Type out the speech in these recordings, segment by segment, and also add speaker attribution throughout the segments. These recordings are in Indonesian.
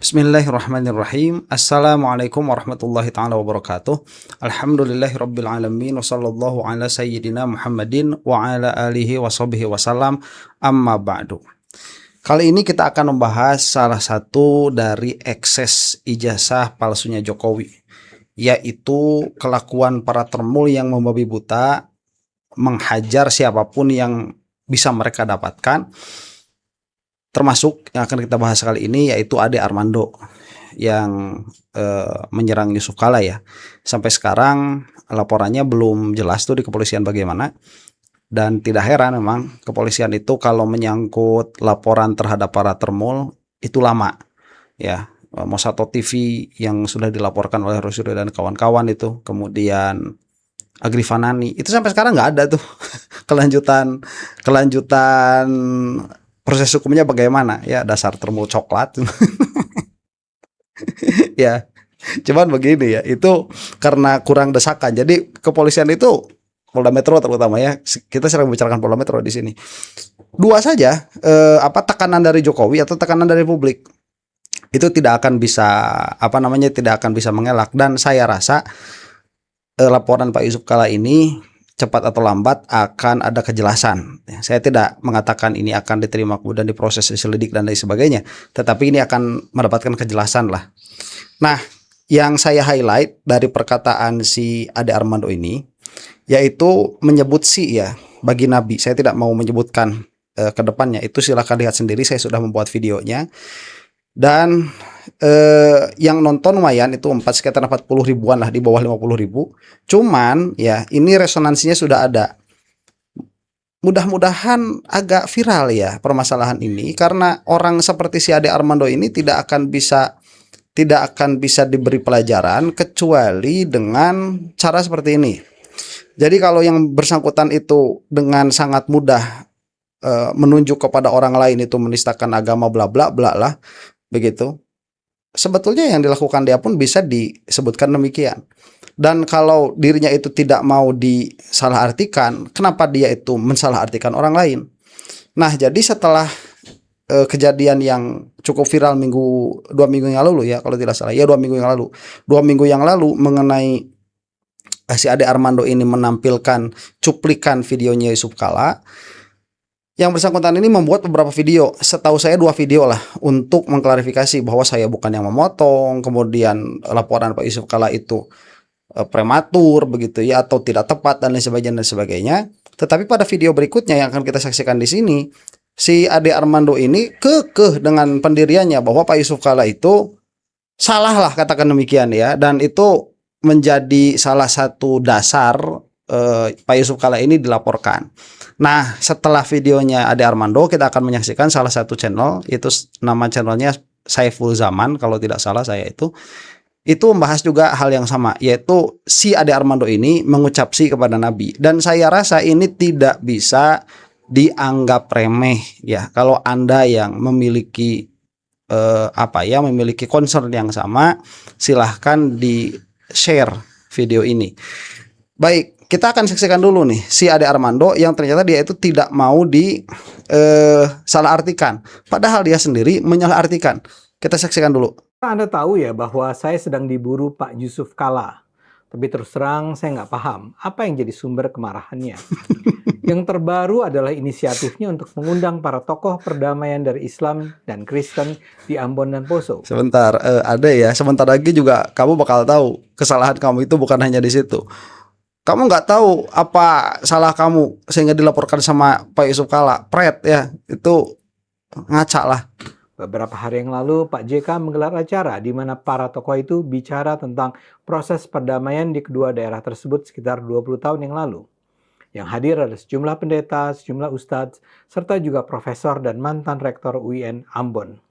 Speaker 1: Bismillahirrahmanirrahim. Assalamualaikum warahmatullahi ta'ala wabarakatuh. Alhamdulillahirabbil alamin wa sallallahu ala sayyidina Muhammadin wa ala alihi wa sahbihi wasallam. Amma ba'du. Kali ini kita akan membahas salah satu dari ekses ijazah palsunya Jokowi, yaitu kelakuan para termul yang membabi buta menghajar siapapun yang bisa mereka dapatkan. Termasuk yang akan kita bahas kali ini yaitu Ade Armando yang menyerang Yusuf Kalla ya. Sampai sekarang laporannya belum jelas tuh di kepolisian bagaimana. Dan tidak heran memang kepolisian itu kalau menyangkut laporan terhadap para termul itu lama ya. Mosato TV yang sudah dilaporkan oleh Rosyuri dan kawan-kawan itu, kemudian Agri Fanani itu sampai sekarang nggak ada tuh kelanjutan proses hukumnya bagaimana ya, dasar termul coklat. Ya, cuman begini ya, itu karena kurang desakan. Jadi kepolisian itu, Polda Metro terutama ya, kita sering membicarakan Polda Metro di sini. Dua saja, tekanan dari Jokowi atau tekanan dari publik itu tidak akan bisa tidak akan bisa mengelak. Dan saya rasa laporan Pak Yusuf Kalla ini cepat atau lambat akan ada kejelasan. Saya tidak mengatakan ini akan diterima kemudian diproses, diselidik dan lain sebagainya, tetapi ini akan mendapatkan kejelasan lah. Nah, yang saya highlight dari perkataan si Ade Armando ini, yaitu menyebut ya bagi Nabi. Saya tidak mau menyebutkan ke depannya, itu silahkan lihat sendiri, saya sudah membuat videonya. Dan yang nonton lumayan itu sekitar 40 ribuan lah, di bawah 50 ribu. Cuman ya ini resonansinya sudah ada. Mudah-mudahan agak viral ya permasalahan ini, karena orang seperti si Ade Armando ini tidak akan bisa diberi pelajaran kecuali dengan cara seperti ini. Jadi kalau yang bersangkutan itu dengan sangat mudah menunjuk kepada orang lain itu menistakan agama bla bla bla lah begitu. Sebetulnya yang dilakukan dia pun bisa disebutkan demikian. Dan kalau dirinya itu tidak mau disalahartikan, kenapa dia itu mensalahartikan orang lain? Nah, jadi setelah kejadian yang cukup viral 2 minggu yang lalu ya, kalau tidak salah ya 2 minggu yang lalu. 2 minggu yang lalu mengenai si Ade Armando ini menampilkan cuplikan videonya Yusuf Kalla. Yang bersangkutan ini membuat beberapa video, setahu saya 2 video lah, untuk mengklarifikasi bahwa saya bukan yang memotong, kemudian laporan Pak Yusuf Kalla itu prematur begitu ya, atau tidak tepat dan lain sebagainya. Tetapi pada video berikutnya yang akan kita saksikan di sini, si Ade Armando ini kekeh dengan pendiriannya bahwa Pak Yusuf Kalla itu salah lah, katakan demikian ya, dan itu menjadi salah satu dasar Pak Yusuf Kalla ini dilaporkan. Nah, setelah videonya Ade Armando, kita akan menyaksikan salah satu channel, itu nama channelnya Saiful Zaman kalau tidak salah saya itu membahas juga hal yang sama, yaitu si Ade Armando ini mengucap kepada Nabi. Dan saya rasa ini tidak bisa dianggap remeh ya, kalau Anda yang memiliki memiliki concern yang sama, silahkan di share video ini. Baik, kita akan saksikan dulu nih si Ade Armando yang ternyata dia itu tidak mau disalahartikan, padahal dia sendiri menyalahartikan. Kita saksikan dulu.
Speaker 2: Anda tahu ya bahwa saya sedang diburu Pak Yusuf Kalla, tapi terus terang saya nggak paham apa yang jadi sumber kemarahannya. Yang terbaru adalah inisiatifnya untuk mengundang para tokoh perdamaian dari Islam dan Kristen di Ambon dan Poso.
Speaker 1: Sebentar, ada ya, sebentar lagi juga kamu bakal tahu kesalahan kamu itu bukan hanya di situ. Kamu nggak tahu apa salah kamu sehingga dilaporkan sama Pak Yusuf Kalla, pret ya, itu ngaca lah.
Speaker 2: Beberapa hari yang lalu, Pak JK menggelar acara di mana para tokoh itu bicara tentang proses perdamaian di kedua daerah tersebut sekitar 20 tahun yang lalu. Yang hadir ada sejumlah pendeta, sejumlah ustadz, serta juga profesor dan mantan rektor UIN Ambon.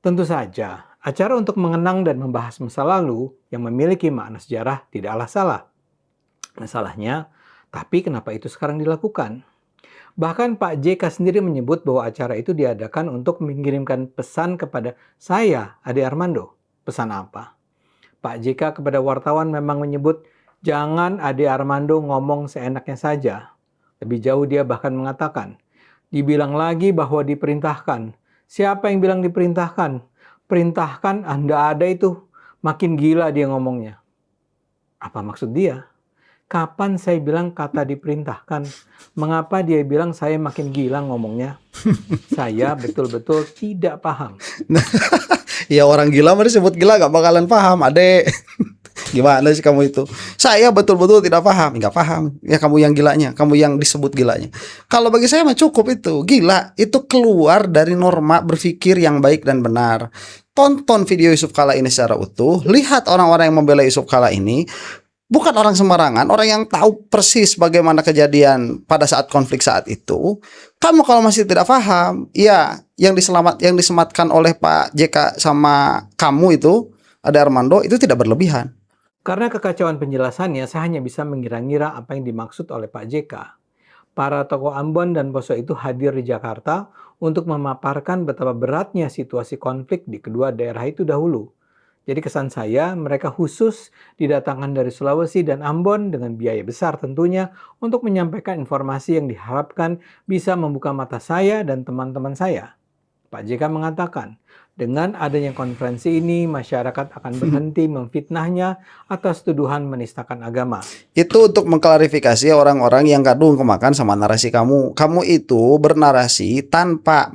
Speaker 2: Tentu saja, acara untuk mengenang dan membahas masa lalu yang memiliki makna sejarah tidaklah salah. Masalahnya, tapi kenapa itu sekarang dilakukan? Bahkan Pak JK sendiri menyebut bahwa acara itu diadakan untuk mengirimkan pesan kepada saya, Ade Armando. Pesan apa? Pak JK kepada wartawan memang menyebut, jangan Ade Armando ngomong seenaknya saja. Lebih jauh dia bahkan mengatakan, dibilang lagi bahwa diperintahkan. Siapa yang bilang diperintahkan? perintahkan, Anda ada itu. Makin gila dia ngomongnya. Apa maksud dia? Kapan saya bilang kata diperintahkan? Mengapa dia bilang saya makin gila ngomongnya? Saya betul-betul tidak paham.
Speaker 1: Ya orang gila mah disebut gila gak bakalan paham, adek. Gimana sih kamu itu? Saya betul-betul tidak paham. Nggak paham. Ya kamu yang gilanya, kamu yang disebut gilanya. Kalau bagi saya mah cukup itu. Gila itu keluar dari norma berpikir yang baik dan benar. Tonton video Yusuf Kala ini secara utuh. Lihat orang-orang yang membela Yusuf Kala ini. Bukan orang sembarangan, orang yang tahu persis bagaimana kejadian pada saat konflik saat itu. Kamu kalau masih tidak paham, ya yang disematkan oleh Pak JK sama kamu itu, Ade Armando, itu tidak berlebihan.
Speaker 2: Karena kekacauan penjelasannya, saya hanya bisa mengira-ngira apa yang dimaksud oleh Pak JK. Para tokoh Ambon dan Poso itu hadir di Jakarta untuk memaparkan betapa beratnya situasi konflik di kedua daerah itu dahulu. Jadi kesan saya, mereka khusus didatangkan dari Sulawesi dan Ambon dengan biaya besar tentunya untuk menyampaikan informasi yang diharapkan bisa membuka mata saya dan teman-teman saya. Pak JK mengatakan, dengan adanya konferensi ini, masyarakat akan berhenti memfitnahnya atas tuduhan menistakan agama.
Speaker 1: Itu untuk mengklarifikasi orang-orang yang kadung kemakan sama narasi kamu. Kamu itu bernarasi tanpa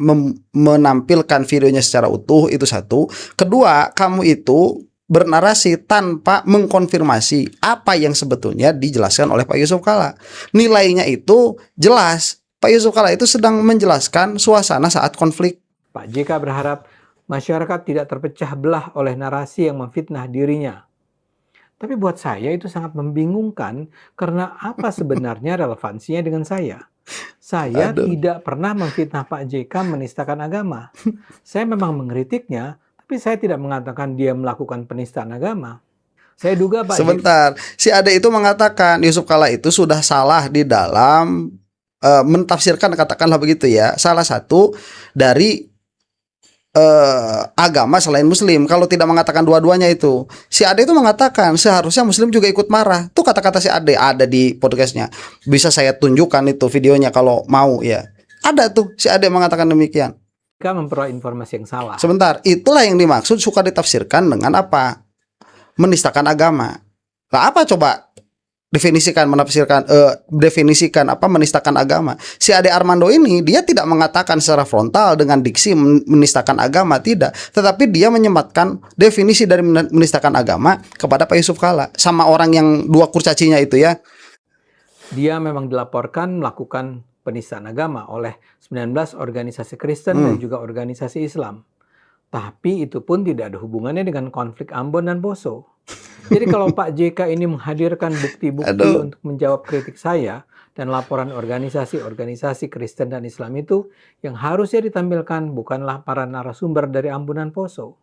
Speaker 1: menampilkan videonya secara utuh, itu satu. Kedua, kamu itu bernarasi tanpa mengkonfirmasi apa yang sebetulnya dijelaskan oleh Pak Yusuf Kala. Nilainya itu jelas. Pak Yusuf Kala itu sedang menjelaskan suasana saat konflik.
Speaker 2: Pak JK berharap masyarakat tidak terpecah belah oleh narasi yang memfitnah dirinya. Tapi buat saya itu sangat membingungkan karena apa sebenarnya relevansinya dengan saya? Saya tidak pernah memfitnah Pak JK menistakan agama. Saya memang mengkritiknya, tapi saya tidak mengatakan dia melakukan penistaan agama. Saya duga Pak
Speaker 1: Sebentar, si Ade itu mengatakan Yusuf Kala itu sudah salah di dalam mentafsirkan, katakanlah begitu ya, salah satu dari agama selain Muslim. Kalau tidak mengatakan dua-duanya itu, si Ade itu mengatakan seharusnya Muslim juga ikut marah. Tuh kata-kata si Ade ada di podcastnya. Bisa saya tunjukkan itu videonya kalau mau ya. Ada tuh si Ade mengatakan demikian.
Speaker 2: JK memperoleh informasi yang salah.
Speaker 1: Sebentar, itulah yang dimaksud suka ditafsirkan dengan apa? Menistakan agama. Nah, apa coba definisikan apa menistakan agama? Si Ade Armando ini dia tidak mengatakan secara frontal dengan diksi menistakan agama, tidak, tetapi dia menyematkan definisi dari menistakan agama kepada Pak Yusuf Kala sama orang yang dua kurcacinya itu ya.
Speaker 2: Dia memang dilaporkan melakukan penistaan agama oleh 19 organisasi Kristen dan juga organisasi Islam. Tapi itu pun tidak ada hubungannya dengan konflik Ambon dan Poso. Jadi kalau Pak JK ini menghadirkan bukti-bukti untuk menjawab kritik saya dan laporan organisasi-organisasi Kristen dan Islam itu, yang harusnya ditampilkan bukanlah para narasumber dari Ambon dan Poso.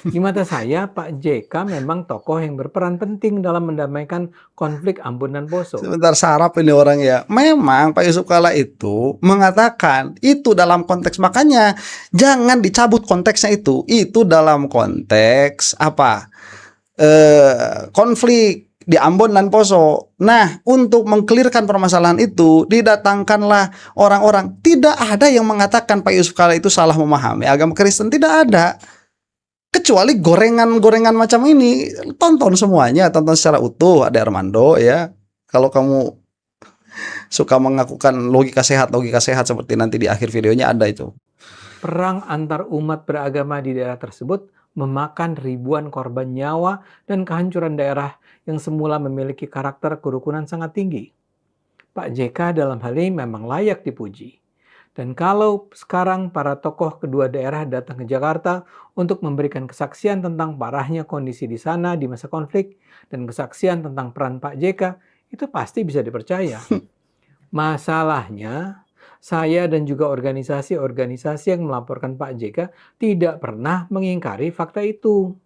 Speaker 2: Di mata saya, Pak JK memang tokoh yang berperan penting dalam mendamaikan konflik Ambon dan Poso.
Speaker 1: Sebentar, sarap ini orang ya. Memang Pak Yusuf Kala itu mengatakan itu dalam konteks, makanya jangan dicabut konteksnya itu. Itu dalam konteks apa? Konflik di Ambon dan Poso. Nah, untuk mengkelirkan permasalahan itu, didatangkanlah orang-orang. Tidak ada yang mengatakan Pak Yusuf Kala itu salah memahami agama Kristen, tidak ada. Kecuali gorengan-gorengan macam ini. Tonton semuanya, tonton secara utuh Ade Armando ya. Kalau kamu suka mengakukan logika sehat seperti nanti di akhir videonya ada itu.
Speaker 2: Perang antar umat beragama di daerah tersebut memakan ribuan korban nyawa dan kehancuran daerah yang semula memiliki karakter kerukunan sangat tinggi. Pak JK dalam hal ini memang layak dipuji. Dan kalau sekarang para tokoh kedua daerah datang ke Jakarta untuk memberikan kesaksian tentang parahnya kondisi di sana di masa konflik dan kesaksian tentang peran Pak JK, itu pasti bisa dipercaya. Masalahnya, saya dan juga organisasi-organisasi yang melaporkan Pak JK tidak pernah mengingkari fakta itu.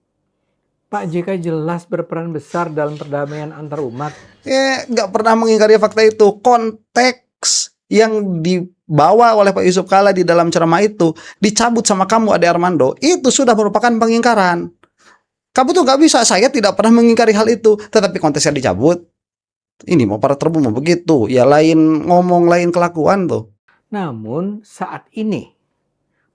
Speaker 2: Pak JK jelas berperan besar dalam perdamaian antar umat.
Speaker 1: Nggak pernah mengingkari fakta itu. Konteks yang dibawa oleh Pak Yusuf Kala di dalam ceramah itu dicabut sama kamu Ade Armando, itu sudah merupakan pengingkaran. Kamu tuh nggak bisa, saya tidak pernah mengingkari hal itu, tetapi konteksnya dicabut. Ini mau para terbu mau begitu, ya lain ngomong lain kelakuan tuh.
Speaker 2: Namun saat ini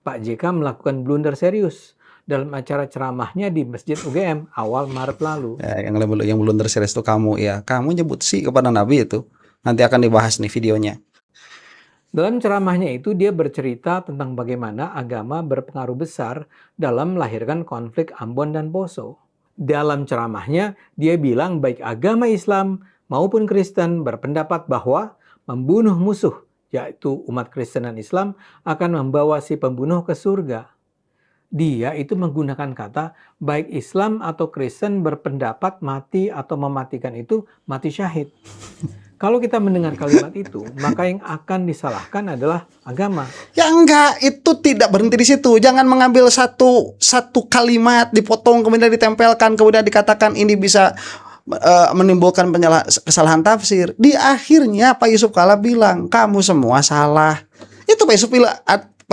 Speaker 2: Pak JK melakukan blunder serius dalam acara ceramahnya di Masjid UGM awal Maret lalu.
Speaker 1: Ya, yang belum terseries itu kamu ya. Kamu nyebut sih kepada Nabi itu. Nanti akan dibahas nih videonya.
Speaker 2: Dalam ceramahnya itu dia bercerita tentang bagaimana agama berpengaruh besar dalam melahirkan konflik Ambon dan Poso. Dalam ceramahnya dia bilang baik agama Islam maupun Kristen berpendapat bahwa membunuh musuh, yaitu umat Kristen dan Islam, akan membawa si pembunuh ke surga. Dia itu menggunakan kata baik Islam atau Kristen berpendapat mati atau mematikan itu mati syahid. Kalau kita mendengar kalimat itu, maka yang akan disalahkan adalah agama.
Speaker 1: Ya enggak, itu tidak berhenti di situ. Jangan mengambil satu kalimat dipotong kemudian ditempelkan kemudian dikatakan ini bisa menimbulkan kesalahan tafsir. Di akhirnya Pak Yusuf Kalla bilang kamu semua salah. Itu Pak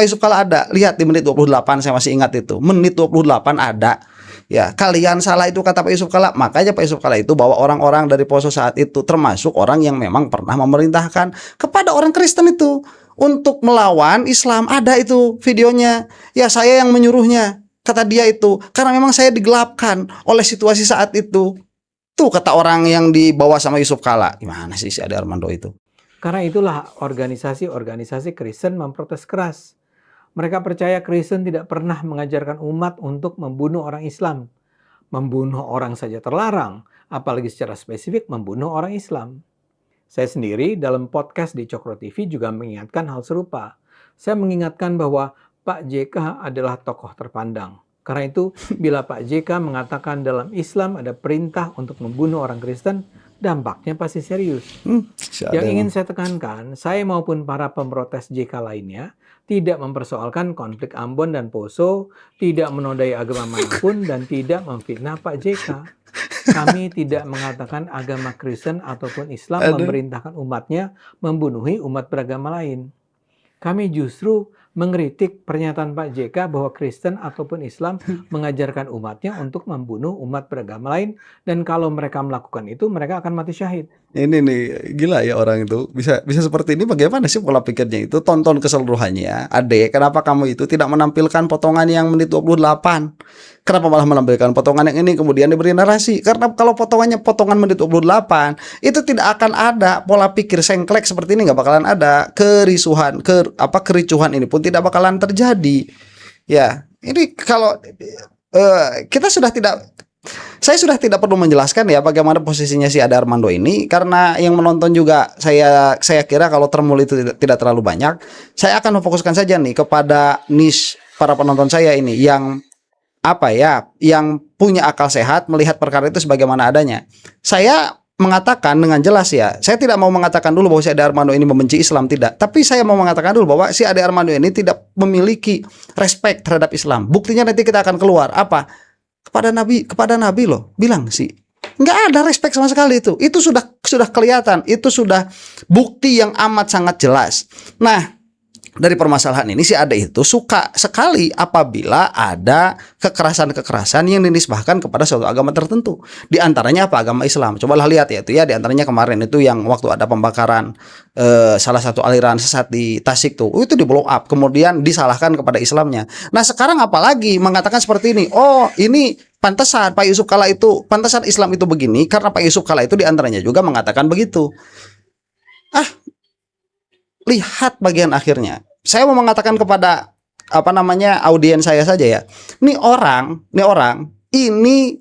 Speaker 1: Yusuf Kalla ada. Lihat di menit 28, saya masih ingat itu. Menit 28 ada. Ya, kalian salah itu kata Pak Yusuf Kalla. Makanya Pak Yusuf Kalla itu bawa orang-orang dari Poso saat itu, termasuk orang yang memang pernah memerintahkan kepada orang Kristen itu untuk melawan Islam. Ada itu videonya. Ya, saya yang menyuruhnya, kata dia itu. Karena memang saya digelapkan oleh situasi saat itu. Tuh kata orang yang dibawa sama Yusuf Kalla. Gimana sih si Ade Armando itu?
Speaker 2: Karena itulah organisasi-organisasi Kristen memprotes keras. Mereka percaya Kristen tidak pernah mengajarkan umat untuk membunuh orang Islam. Membunuh orang saja terlarang, apalagi secara spesifik membunuh orang Islam. Saya sendiri dalam podcast di Cokro TV juga mengingatkan hal serupa. Saya mengingatkan bahwa Pak JK adalah tokoh terpandang. Karena itu, bila Pak JK mengatakan dalam Islam ada perintah untuk membunuh orang Kristen, dampaknya pasti serius. Yang ingin saya tekankan, saya maupun para pemprotes JK lainnya tidak mempersoalkan konflik Ambon dan Poso, tidak menodai agama manapun, dan tidak memfitnah Pak JK. Kami tidak mengatakan agama Kristen ataupun Islam memerintahkan umatnya membunuhi umat beragama lain. Kami justru mengkritik pernyataan Pak JK bahwa Kristen ataupun Islam mengajarkan umatnya untuk membunuh umat beragama lain, dan kalau mereka melakukan itu mereka akan mati syahid.
Speaker 1: Ini nih gila ya orang itu bisa seperti ini. Bagaimana sih pola pikirnya itu? Tonton keseluruhannya. Ade, kenapa kamu itu tidak menampilkan potongan yang menit 28? Kenapa malah menampilkan potongan yang ini kemudian diberi narasi? Karena kalau potongan menit 28 itu tidak akan ada pola pikir sengklek seperti ini, nggak bakalan ada kericuhan ini pun tidak bakalan terjadi. Ya, ini kalau saya sudah tidak perlu menjelaskan ya bagaimana posisinya si Ade Armando ini, karena yang menonton juga saya kira kalau termul itu tidak terlalu banyak. Saya akan memfokuskan saja nih kepada niche para penonton saya ini yang yang punya akal sehat melihat perkara itu sebagaimana adanya. Saya mengatakan dengan jelas ya, saya tidak mau mengatakan dulu bahwa si Ade Armando ini membenci Islam, tidak. Tapi saya mau mengatakan dulu bahwa si Ade Armando ini tidak memiliki respect terhadap Islam. Buktinya nanti kita akan keluar apa? Kepada Nabi loh, bilang sih nggak ada respect sama sekali itu sudah kelihatan, itu sudah bukti yang amat sangat jelas. Nah, dari permasalahan ini si Ade itu suka sekali apabila ada kekerasan-kekerasan yang dinisbahkan kepada suatu agama tertentu. Di antaranya apa? Agama Islam. Cobalah lihat ya itu ya, di antaranya kemarin itu yang waktu ada pembakaran salah satu aliran sesat di Tasik tuh. Itu di blow up, kemudian disalahkan kepada Islamnya. Nah, sekarang apalagi mengatakan seperti ini. Oh, ini pantesan Pak Yusuf Kalla itu, pantesan Islam itu begini karena Pak Yusuf Kalla itu di antaranya juga mengatakan begitu. Lihat bagian akhirnya. Saya mau mengatakan kepada audiens saya saja ya. Ini orang ini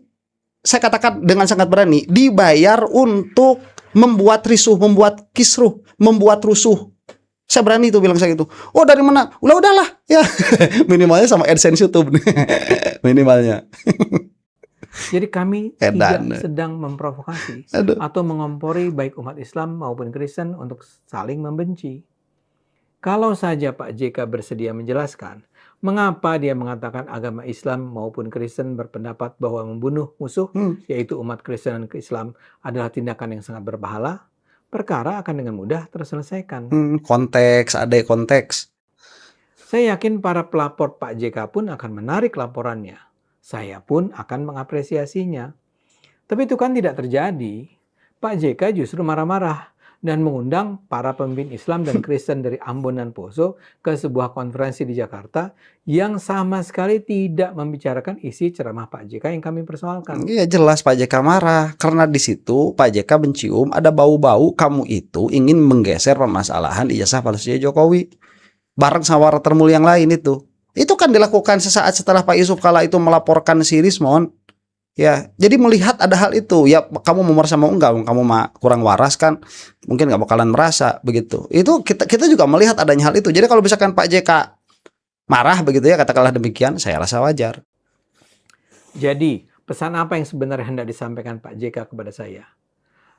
Speaker 1: saya katakan dengan sangat berani dibayar untuk membuat risuh, membuat kisruh, membuat rusuh. Saya berani itu bilang saya gitu. Oh, dari mana? Udahlah ya. Minimalnya sama AdSense YouTube nih. Minimalnya.
Speaker 2: Jadi kami tidak sedang memprovokasi atau mengompori baik umat Islam maupun Kristen untuk saling membenci. Kalau saja Pak JK bersedia menjelaskan mengapa dia mengatakan agama Islam maupun Kristen berpendapat bahwa membunuh musuh, yaitu umat Kristen dan Islam, adalah tindakan yang sangat berpahala, perkara akan dengan mudah terselesaikan.
Speaker 1: Konteks.
Speaker 2: Saya yakin para pelapor Pak JK pun akan menarik laporannya. Saya pun akan mengapresiasinya. Tapi itu kan tidak terjadi. Pak JK justru marah-marah. dan mengundang para pemimpin Islam dan Kristen dari Ambon dan Poso ke sebuah konferensi di Jakarta yang sama sekali tidak membicarakan isi ceramah Pak JK yang kami persoalkan.
Speaker 1: Iya jelas Pak JK marah karena di situ Pak JK mencium ada bau-bau kamu itu ingin menggeser permasalahan ijazah palsunya Jokowi bareng sama Watermul yang lain itu. Itu kan dilakukan sesaat setelah Pak Yusuf Kala itu melaporkan si Rismon. Ya, jadi melihat ada hal itu, ya kamu mau merasa mau enggak, kamu mah kurang waras kan, mungkin nggak bakalan merasa begitu. Itu kita juga melihat adanya hal itu. Jadi kalau misalkan Pak JK marah begitu ya, katakanlah demikian, saya rasa wajar.
Speaker 2: Jadi, pesan apa yang sebenarnya hendak disampaikan Pak JK kepada saya?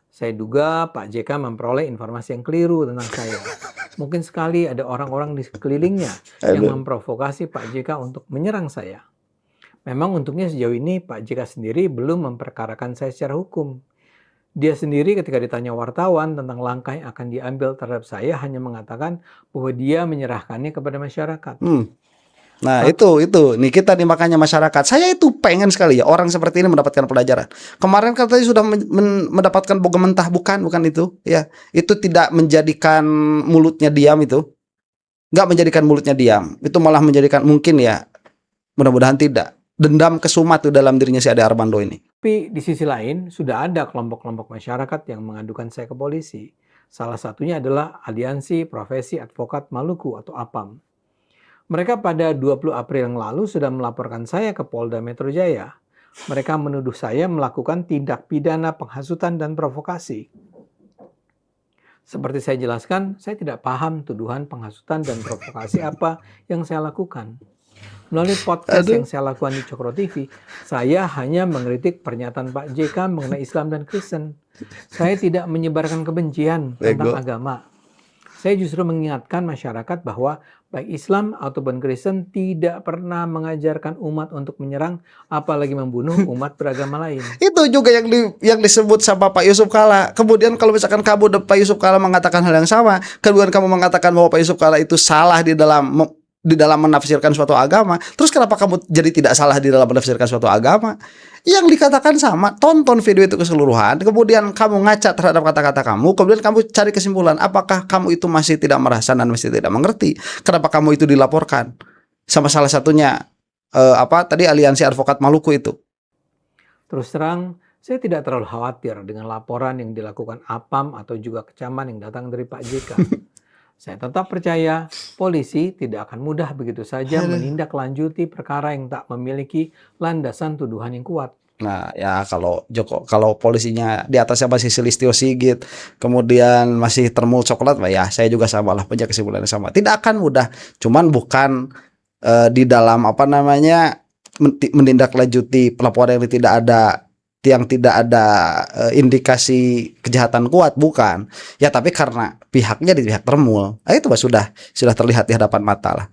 Speaker 2: Saya duga Pak JK memperoleh informasi yang keliru tentang saya. Mungkin sekali ada orang-orang di sekelilingnya yang memprovokasi Pak JK untuk menyerang saya. Memang untungnya sejauh ini Pak JK sendiri belum memperkarakan saya secara hukum. Dia sendiri ketika ditanya wartawan tentang langkah yang akan diambil terhadap saya hanya mengatakan bahwa dia menyerahkannya kepada masyarakat.
Speaker 1: Nah itu nih kita nih makanya masyarakat. Saya itu pengen sekali ya orang seperti ini mendapatkan pelajaran. Kemarin katanya sudah mendapatkan boga mentah, bukan itu ya. Itu tidak menjadikan mulutnya diam itu. Nggak menjadikan mulutnya diam. Itu malah menjadikan mungkin ya. Mudah-mudahan tidak. Dendam kesumat tuh dalam dirinya si Ade Armando ini.
Speaker 2: Tapi di sisi lain sudah ada kelompok-kelompok masyarakat yang mengadukan saya ke polisi. Salah satunya adalah Aliansi Profesi Advokat Maluku atau APAM. Mereka pada 20 April yang lalu sudah melaporkan saya ke Polda Metro Jaya. Mereka menuduh saya melakukan tindak pidana penghasutan dan provokasi. Seperti saya jelaskan, saya tidak paham tuduhan penghasutan dan provokasi apa yang saya lakukan. Melalui podcast yang saya lakukan di Cokro TV, saya hanya mengkritik pernyataan Pak JK mengenai Islam dan Kristen. Saya tidak menyebarkan kebencian tentang agama. Saya justru mengingatkan masyarakat bahwa baik Islam ataupun Kristen tidak pernah mengajarkan umat untuk menyerang, apalagi membunuh umat beragama lain.
Speaker 1: Itu juga yang disebut sama Pak Yusuf Kala. Kemudian kalau misalkan kamu Pak Yusuf Kala mengatakan hal yang sama, kemudian kamu mengatakan bahwa Pak Yusuf Kala itu salah di dalam menafsirkan suatu agama, terus kenapa kamu jadi tidak salah di dalam menafsirkan suatu agama? Yang dikatakan sama, tonton video itu keseluruhan, kemudian kamu ngaca terhadap kata-kata kamu, kemudian kamu cari kesimpulan, apakah kamu itu masih tidak merasa dan masih tidak mengerti? Kenapa kamu itu dilaporkan? Sama salah satunya tadi Aliansi Advokat Maluku itu.
Speaker 2: Terus terang, saya tidak terlalu khawatir dengan laporan yang dilakukan APAM atau juga kecaman yang datang dari Pak JK. Saya tetap percaya polisi tidak akan mudah begitu saja menindaklanjuti perkara yang tak memiliki landasan tuduhan yang kuat.
Speaker 1: Nah ya kalau polisinya di atasnya masih Sulistyo Sigit, kemudian masih Termul Coklat, ya saya juga sama lah punya kesimpulannya sama. Tidak akan mudah, cuman bukan di dalam menindaklanjuti pelaporan yang tidak ada indikasi kejahatan kuat, bukan ya, tapi karena pihaknya di pihak Termul, itu sudah terlihat di hadapan mata lah.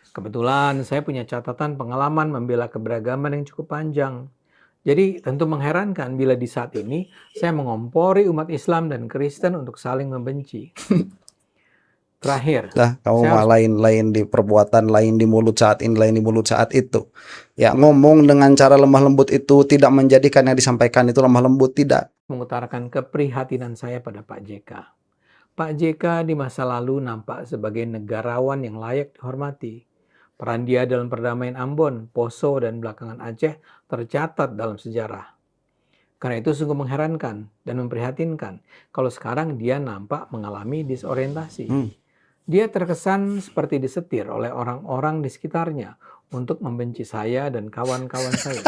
Speaker 2: Kebetulan saya punya catatan pengalaman membela keberagaman yang cukup panjang, jadi tentu mengherankan bila di saat ini saya mengompori umat Islam dan Kristen untuk saling membenci. Terakhir,
Speaker 1: kamu mah lain di perbuatan, lain di mulut saat ini, lain di mulut saat itu. Ya, ngomong dengan cara lemah lembut itu tidak menjadikan yang disampaikan itu lemah lembut, tidak.
Speaker 2: Mengutarakan keprihatinan saya pada Pak JK. Pak JK di masa lalu nampak sebagai negarawan yang layak dihormati. Peran dia dalam perdamaian Ambon, Poso, dan belakangan Aceh tercatat dalam sejarah. Karena itu sungguh mengherankan dan memprihatinkan kalau sekarang dia nampak mengalami disorientasi. Dia terkesan seperti disetir oleh orang-orang di sekitarnya untuk membenci saya dan kawan-kawan saya.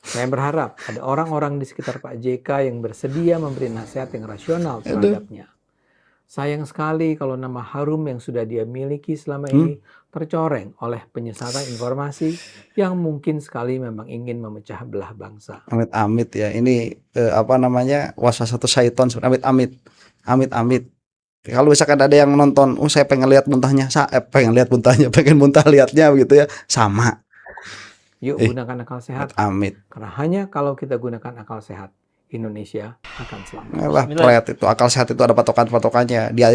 Speaker 2: Saya berharap ada orang-orang di sekitar Pak JK yang bersedia memberi nasihat yang rasional terhadapnya. Sayang sekali kalau nama harum yang sudah dia miliki selama ini tercoreng oleh penyesatan informasi yang mungkin sekali memang ingin memecah belah bangsa.
Speaker 1: Amit-amit ya, ini waswasatu syaiton, amit-amit. Kalau misalkan ada yang nonton, saya pengen lihat muntahnya, pengen muntah lihatnya begitu ya, sama.
Speaker 2: Yuk gunakan akal sehat.
Speaker 1: Amit.
Speaker 2: Karena hanya kalau kita gunakan akal sehat, Indonesia akan selamat.
Speaker 1: Itu akal sehat itu ada patokannya. Dia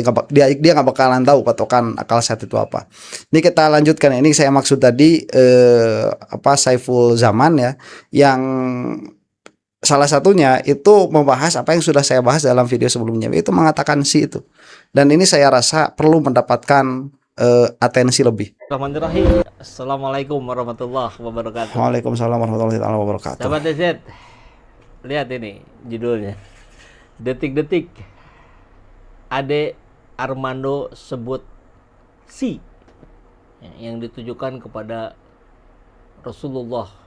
Speaker 1: nggak bakalan tahu patokan akal sehat itu apa. Ini kita lanjutkan. Ini saya maksud tadi Saiful Zaman ya, yang salah satunya itu membahas apa yang sudah saya bahas dalam video sebelumnya, itu mengatakan si itu. Dan ini saya rasa perlu mendapatkan atensi lebih.
Speaker 3: Bismillahirrahmanirrahim. Assalamualaikum warahmatullahi wabarakatuh.
Speaker 1: Waalaikumsalam warahmatullahi wabarakatuh.
Speaker 3: Sahabat DZ, lihat ini judulnya. Detik-detik Ade Armando sebut si yang ditujukan kepada Rasulullah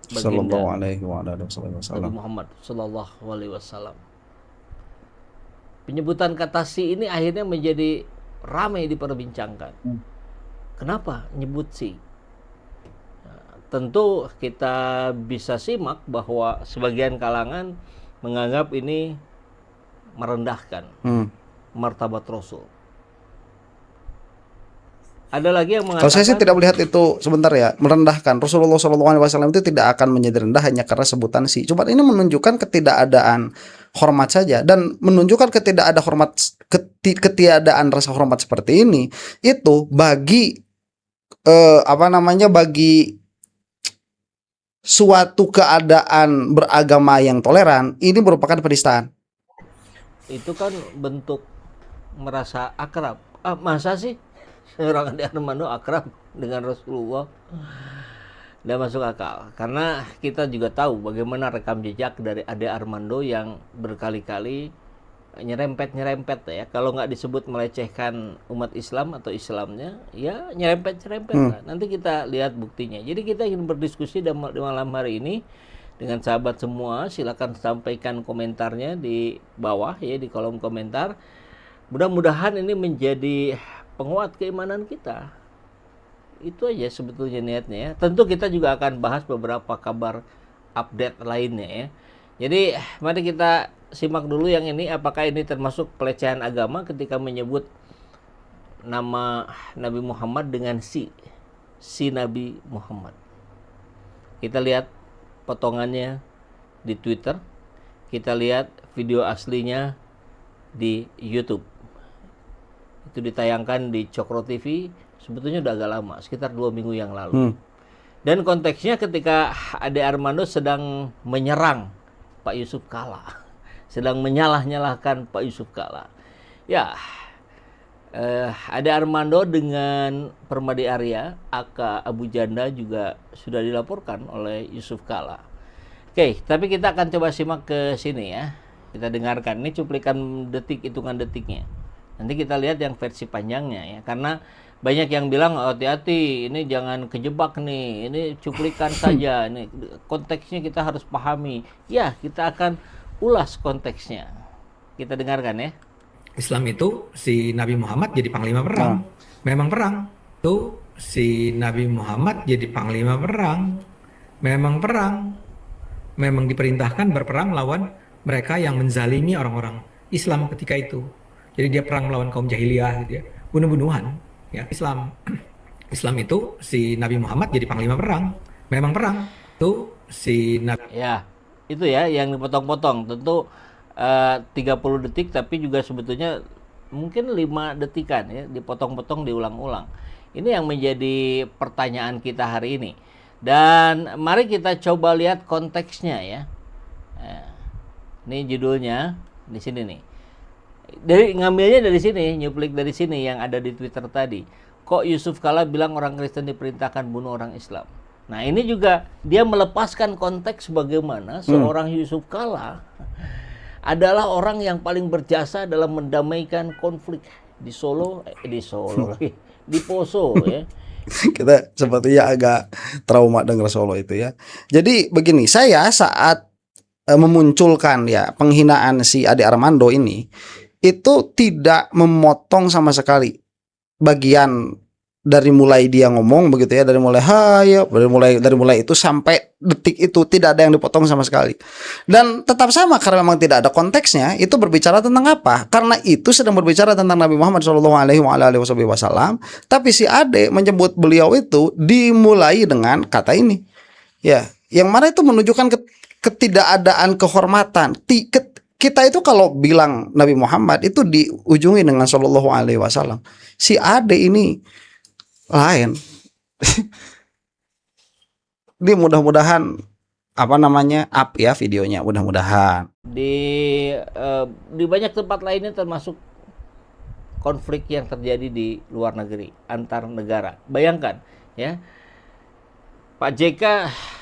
Speaker 1: Sallallahu
Speaker 3: baginda
Speaker 1: alaihi
Speaker 3: Nabi
Speaker 1: wasallam.
Speaker 3: Muhammad Sallallahu Alaihi Wasallam. Penyebutan kata si ini akhirnya menjadi ramai diperbincangkan. Kenapa nyebut si? Tentu kita bisa simak bahwa sebagian kalangan menganggap ini merendahkan martabat Rasul. Ada lagi yang
Speaker 1: Kalau saya sih
Speaker 3: mengatakan
Speaker 1: tidak melihat itu, sebentar ya, merendahkan. Rasulullah SAW itu tidak akan menjadi rendah hanya karena sebutan si. Cuma ini menunjukkan ketidakadaan hormat saja, dan menunjukkan ketiadaan rasa hormat seperti ini itu bagi bagi suatu keadaan beragama yang toleran ini merupakan penistaan.
Speaker 3: itu kan bentuk merasa akrab. Masa sih seorang Ade Armando akrab dengan Rasulullah? Tidak masuk akal, karena kita juga tahu bagaimana rekam jejak dari Ade Armando yang berkali-kali nyerempet ya. Kalau nggak disebut melecehkan umat Islam atau Islamnya, ya nyerempet lah. Nanti kita lihat buktinya. Jadi kita ingin berdiskusi di malam hari ini dengan sahabat semua. Silakan sampaikan komentarnya di bawah ya, di kolom komentar. Mudah-mudahan ini menjadi penguat keimanan kita. Itu aja sebetulnya niatnya ya. Tentu kita juga akan bahas beberapa kabar update lainnya ya. Jadi mari kita simak dulu yang ini. Apakah ini termasuk pelecehan agama ketika menyebut nama Nabi Muhammad dengan si Nabi Muhammad? Kita lihat potongannya di Twitter. Kita lihat video aslinya di YouTube. Itu ditayangkan di Cokro TV sebetulnya udah agak lama, sekitar 2 minggu yang lalu. Dan konteksnya ketika Ade Armando sedang menyerang Pak Yusuf Kalla, sedang menyalah-nyalahkan Pak Yusuf Kalla. Ya, Ade Armando dengan Permadi Arya, aka Abu Janda juga sudah dilaporkan oleh Yusuf Kalla. Oke, tapi kita akan coba simak ke sini ya. Kita dengarkan, ini cuplikan detik, hitungan detiknya. Nanti kita lihat yang versi panjangnya ya, karena banyak yang bilang hati-hati, ini jangan kejebak nih, ini cuplikan saja, ini konteksnya kita harus pahami. Ya, kita akan ulas konteksnya. Kita dengarkan ya.
Speaker 2: Islam itu si Nabi Muhammad jadi panglima perang. Memang perang. Itu si Nabi Muhammad jadi panglima perang. Memang perang. Memang diperintahkan berperang lawan mereka yang menzalimi orang-orang Islam ketika itu. Jadi dia perang melawan kaum jahiliyah gitu ya. Bunuh-bunuhan ya. Islam itu si Nabi Muhammad jadi panglima perang. Memang perang. Itu si Nabi.
Speaker 3: Ya, itu ya yang dipotong-potong. Tentu 30 detik, tapi juga sebetulnya mungkin 5 detikan ya, dipotong-potong, diulang-ulang. Ini yang menjadi pertanyaan kita hari ini. Dan mari kita coba lihat konteksnya ya. Ini judulnya di sini nih. Ngambilnya dari sini, nyuplik dari sini yang ada di Twitter tadi. Kok Yusuf Kalla bilang orang Kristen diperintahkan bunuh orang Islam? Nah, ini juga dia melepaskan konteks bagaimana seorang Yusuf Kalla adalah orang yang paling berjasa dalam mendamaikan konflik di di Poso ya.
Speaker 1: Kita sepertinya agak trauma dengar Solo itu ya. Jadi begini, saya saat memunculkan ya penghinaan si Ade Armando ini, itu tidak memotong sama sekali bagian dari mulai dia ngomong begitu ya, dari mulai dari mulai itu sampai detik itu tidak ada yang dipotong sama sekali. Dan tetap sama karena memang tidak ada konteksnya. Itu berbicara tentang apa? Karena itu sedang berbicara tentang Nabi Muhammad SAW. Tapi si Ade menyebut beliau itu dimulai dengan kata ini. Ya, yang mana itu menunjukkan ketidakadaan kehormatan. Kita itu kalau bilang Nabi Muhammad itu diujungi dengan Sallallahu Alaihi Wasallam. Si Ade ini lain. Dia mudah-mudahan apa namanya up ya videonya, mudah-mudahan.
Speaker 3: Di banyak tempat lainnya, termasuk konflik yang terjadi di luar negeri antar negara. Bayangkan ya, Pak JK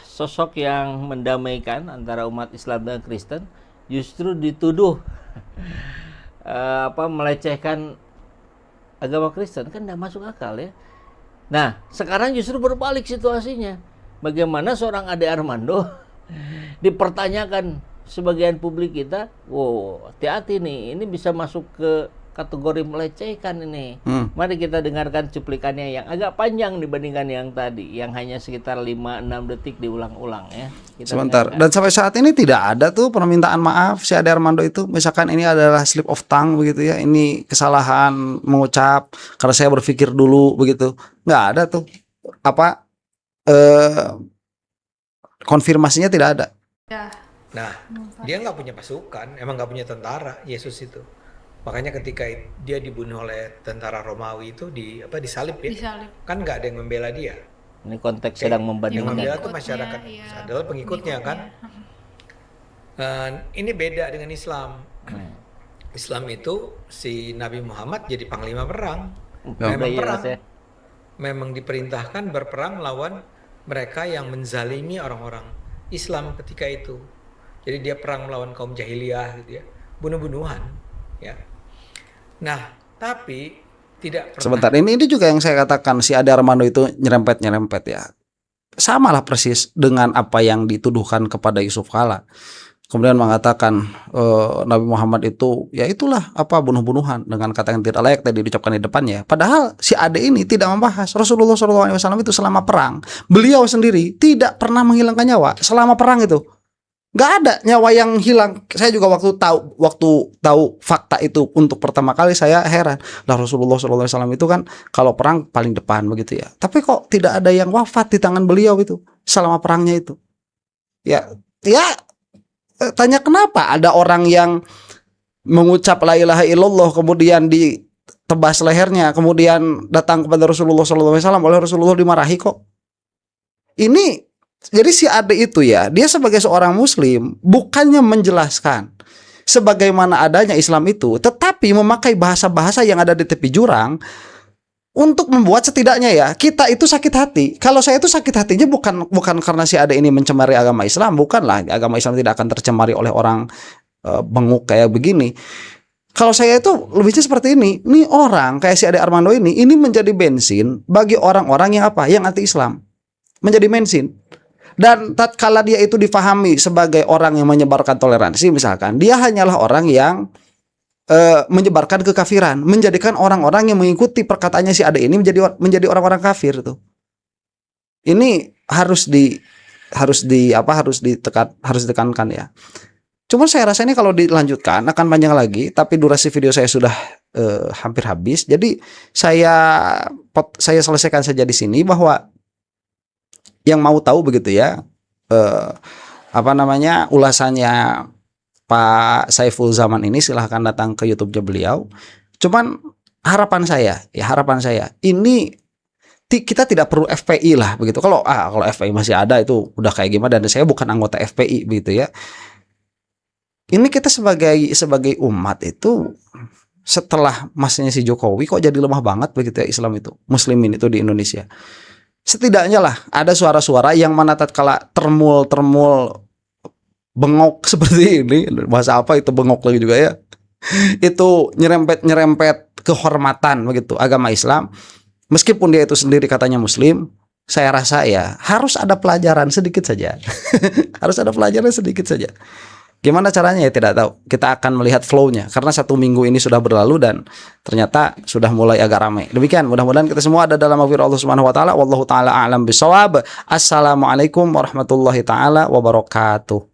Speaker 3: sosok yang mendamaikan antara umat Islam dan Kristen justru dituduh melecehkan agama Kristen, kan tidak masuk akal ya. Nah, sekarang justru berbalik situasinya. Bagaimana seorang Ade Armando dipertanyakan sebagian publik kita, wow, hati-hati nih, ini bisa masuk ke kategori melecehkan ini. Mari kita dengarkan cuplikannya yang agak panjang dibandingkan yang tadi, yang hanya sekitar 5-6 detik diulang-ulang ya. Kita
Speaker 1: Sebentar.
Speaker 3: dengarkan.
Speaker 1: Dan sampai saat ini tidak ada tuh permintaan maaf si Ade Armando itu. Misalkan ini adalah slip of tongue begitu ya. Ini kesalahan mengucap karena saya berpikir dulu begitu. Nggak ada tuh konfirmasinya tidak ada.
Speaker 4: Nah, dia nggak punya pasukan, emang nggak punya tentara, Yesus itu. Makanya ketika dia dibunuh oleh tentara Romawi itu disalib ya,
Speaker 5: Disalib.
Speaker 4: kan nggak ada yang membela dia.
Speaker 3: Ini konteks sedang
Speaker 4: Yang
Speaker 3: membandingkan.
Speaker 4: membela itu
Speaker 5: Pengikutnya,
Speaker 4: masyarakat,
Speaker 5: iya.
Speaker 4: adalah pengikutnya kan. Ini beda dengan Islam. Islam itu si Nabi Muhammad jadi panglima perang. Memang
Speaker 3: Iya,
Speaker 4: perang.
Speaker 3: Mas, ya.
Speaker 4: Memang diperintahkan berperang melawan mereka yang menzalimi orang-orang Islam ketika itu. Jadi dia perang melawan kaum jahiliyah gitu ya, bunuh-bunuhan ya. Nah, tapi tidak pernah.
Speaker 1: Sebentar, ini juga yang saya katakan si Ade Armando itu nyerempet ya. Sama lah persis dengan apa yang dituduhkan kepada Yusuf Kala. Kemudian mengatakan Nabi Muhammad itu ya itulah bunuh-bunuhan dengan kata yang tidak layak tadi diucapkan di depannya. Padahal si Ade ini tidak membahas Rasulullah SAW itu selama perang, beliau sendiri tidak pernah menghilangkan nyawa selama perang itu. Nggak ada nyawa yang hilang. Saya juga waktu tahu fakta itu untuk pertama kali saya heran. Lah Rasulullah SAW itu kan kalau perang paling depan begitu ya. Tapi kok tidak ada yang wafat di tangan beliau itu selama perangnya itu? Ya tanya kenapa ada orang yang mengucap la ilaha illallah kemudian ditebas lehernya, kemudian datang kepada Rasulullah SAW oleh Rasulullah dimarahi kok. Ini jadi si Ade itu ya, dia sebagai seorang muslim bukannya menjelaskan sebagaimana adanya Islam itu, tetapi memakai bahasa-bahasa yang ada di tepi jurang untuk membuat setidaknya ya kita itu sakit hati. Kalau saya itu sakit hatinya bukan karena si Ade ini mencemari agama Islam, bukanlah, agama Islam tidak akan tercemari oleh orang benguk kayak begini. Kalau saya itu lebihnya seperti ini orang kayak si Ade Armando ini menjadi bensin bagi orang-orang yang anti Islam, menjadi bensin. Dan tatkala dia itu difahami sebagai orang yang menyebarkan toleransi, misalkan dia hanyalah orang yang menyebarkan kekafiran, menjadikan orang-orang yang mengikuti perkataannya si Ade ini menjadi orang-orang kafir tuh. Ini harus ditekankan ya. Cuma saya rasa ini kalau dilanjutkan akan panjang lagi, tapi durasi video saya sudah hampir habis. Jadi saya selesaikan saja di sini bahwa yang mau tahu begitu ya ulasannya Pak Saiful Zaman ini silahkan datang ke YouTube-nya beliau. Cuman harapan saya ini kita tidak perlu FPI lah begitu. Kalau FPI masih ada itu udah kayak gimana, dan saya bukan anggota FPI begitu ya. Ini kita sebagai umat itu setelah masanya si Jokowi kok jadi lemah banget begitu ya Islam itu, muslimin itu di Indonesia. Setidaknya lah ada suara-suara yang mana tatkala termul bengok seperti ini, bahasa apa itu bengok lagi juga ya, itu nyerempet kehormatan begitu agama Islam, meskipun dia itu sendiri katanya muslim. Saya rasa ya harus ada pelajaran sedikit saja. Harus ada pelajaran sedikit saja. Gimana caranya ya tidak tahu. Kita akan melihat flow-nya karena 1 minggu ini sudah berlalu dan ternyata sudah mulai agak ramai. Demikian, mudah-mudahan kita semua ada dalam maghfirah Allah Subhanahu wa taala. Wallahu taala a'lam bishawab. Assalamualaikum warahmatullahi taala wabarakatuh.